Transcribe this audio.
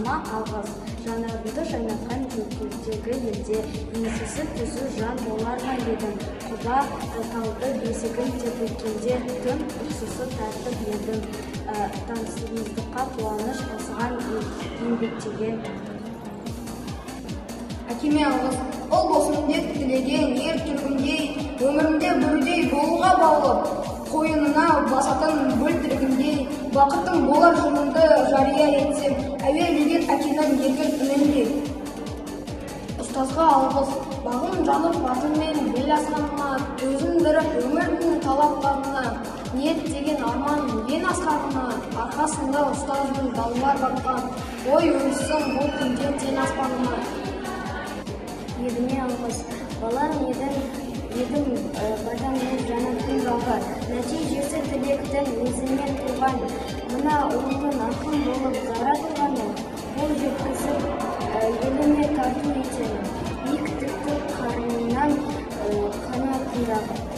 анама алғыс. Жанарымды жайнатқан өлкедегі елде еңсесі түзу жан болар ма едім. Құда талды бесігін тербеткенде түн ұйқысыз тартып едім. Таңсыздыққа қуаныш қосған еңбектеген. Әкеме алғыс. Ол болсын деп тілеген ер түргіндей, өмірімде бүрдей болуға баулып, қойынына басатын бөлтірігіндей, бақытым болар жынымды жария етсем, әуе білген әкенің еркін үніндей. Ұстазға алғыс. Бағым жанып батынмен бел асқанына, төзімдіріп өмірдің талаптарына, ниет деген арман ең асқанына, арқасында ұстаздың далбар баққан, ой өссің бұл күнде тен аспанына. Едіме алғыс. Балам едім бадамның жанатын жалға. Нәтижесі тілектің өзінен туған. Мына ұлтын ақын болып жаратылғаны, бұл жеткізіп еліме тарту етемін. Биіктікті қарынынан қанатындағы.